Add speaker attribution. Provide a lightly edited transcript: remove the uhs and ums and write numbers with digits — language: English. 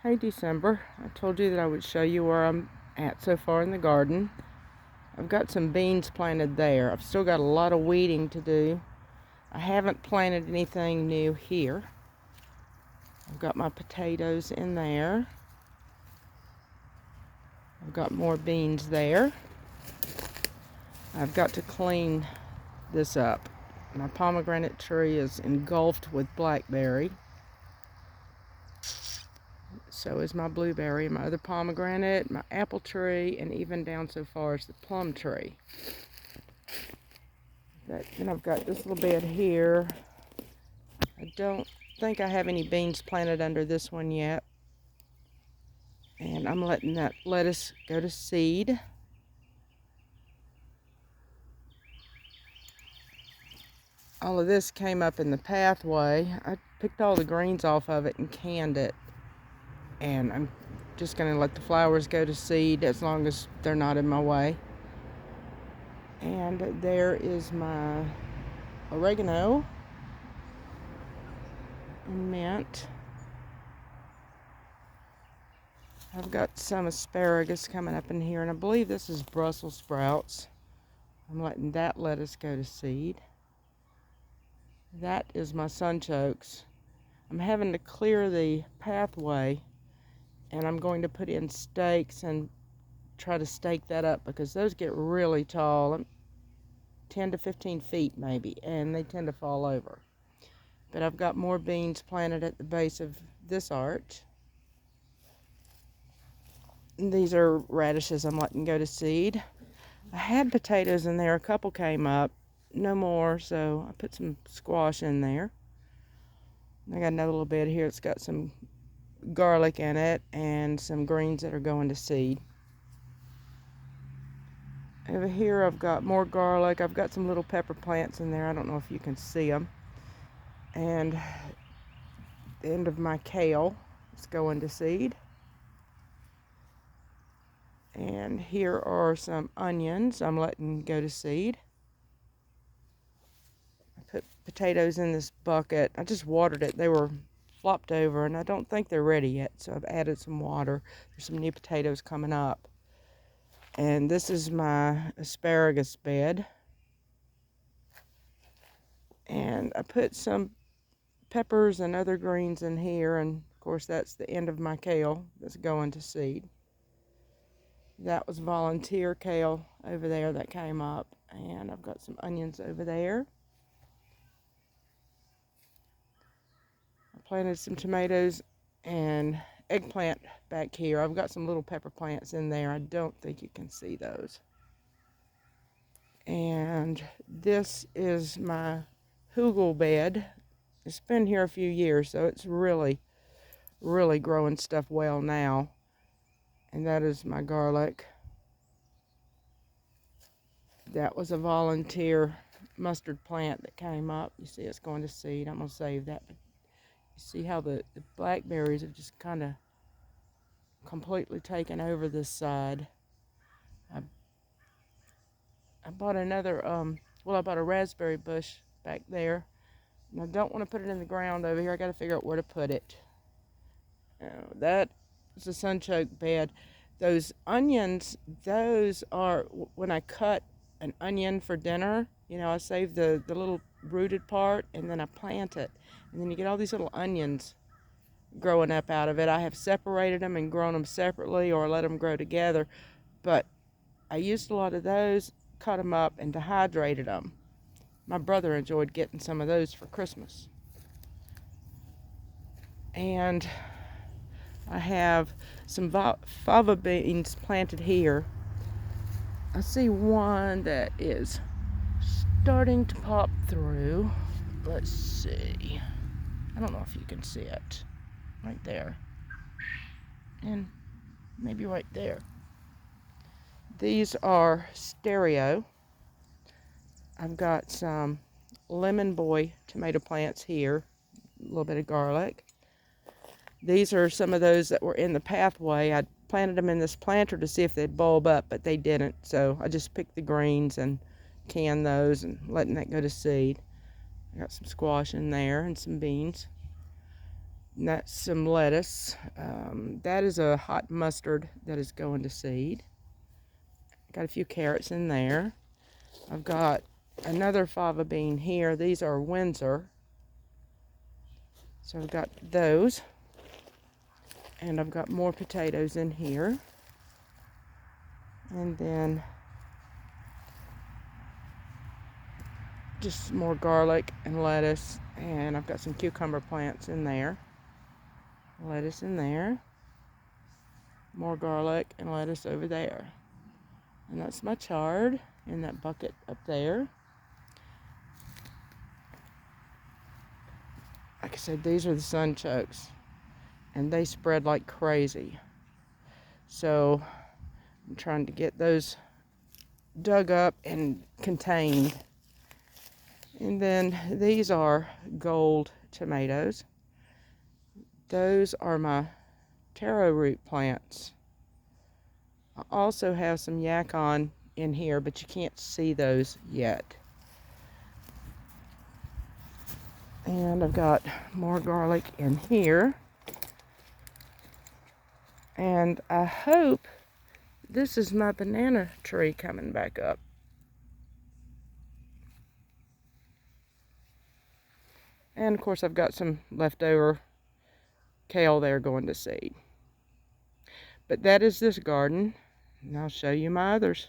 Speaker 1: Hey December, I told you that I would show you where I'm at so far in the garden. I've got some beans planted there. I've still got a lot of weeding to do. I haven't planted anything new here. I've got my potatoes in there. I've got more beans there. I've got to clean this up. My pomegranate tree is engulfed with blackberry. So is my blueberry, my other pomegranate, my apple tree, and even down so far as the plum tree. Then I've got this little bed here. I don't think I have any beans planted under this one yet. And I'm letting that lettuce go to seed. All of this came up in the pathway. I picked all the greens off of it and canned it. And I'm just going to let the flowers go to seed as long as they're not in my way. And there is my oregano and mint. I've got some asparagus coming up in here, and I believe this is Brussels sprouts. I'm letting that lettuce go to seed. That is my sunchokes. I'm having to clear the pathway, and I'm going to put in stakes and try to stake that up because those get really tall, 10 to 15 feet maybe, and they tend to fall over. But I've got more beans planted at the base of this arch. These are radishes I'm letting go to seed. I had potatoes in there. A couple came up. No more, so I put some squash in there. I got another little bed here. It's got some garlic in it and some greens that are going to seed. Over here I've got more garlic. I've got some little pepper plants in there. I don't know if you can see them. And the end of my kale is going to seed. And here are some onions I'm letting go to seed. I put potatoes in this bucket. I just watered it. They were flopped over, and I don't think they're ready yet, so I've added some water. There's some new potatoes coming up. And this is my asparagus bed. And I put some peppers and other greens in here, and of course that's the end of my kale that's going to seed. That was volunteer kale over there that came up, and I've got some onions over there. I planted some tomatoes and eggplant back here. I've got some little pepper plants in there. I don't think you can see those. And this is my hugel bed. It's been here a few years, so it's really growing stuff well now. And that is my garlic. That was a volunteer mustard plant that came up. You see it's going to seed. I'm going to save that. But you see how the blackberries have just kind of completely taken over this side. I bought another, I bought a raspberry bush back there. And I don't want to put it in the ground over here. I got to figure out where to put it. That is a sunchoke bed. Those onions, those are, when I cut an onion for dinner, I save the little rooted part and then I plant it. And then you get all these little onions growing up out of it. I have separated them and grown them separately or let them grow together. But I used a lot of those, cut them up, and dehydrated them. My brother enjoyed getting some of those for Christmas. And I have some fava beans planted here. I see one that is starting to pop through. Let's see. I don't know if you can see it. Right there. And maybe right there. These are stereo. I've got some lemon boy tomato plants here. A little bit of garlic. These are some of those that were in the pathway. I planted them in this planter to see if they'd bulb up, but they didn't. So I just picked the greens and canned those and letting that go to seed. I got some squash in there and some beans. And that's some lettuce. That is a hot mustard that is going to seed. Got a few carrots in there. I've got another fava bean here. These are Windsor. So I've got those. And I've got more potatoes in here. And then just more garlic and lettuce. And I've got some cucumber plants in there. Lettuce in there. More garlic and lettuce over there. And that's my chard in that bucket up there. Like I said, these are the sunchokes. And they spread like crazy. So I'm trying to get those dug up and contained. And then these are gold tomatoes. Those are my taro root plants. I also have some yacon in here, but you can't see those yet. And I've got more garlic in here. And I hope this is my banana tree coming back up. And of course I've got some leftover kale there going to seed. But that is this garden, and I'll show you my others.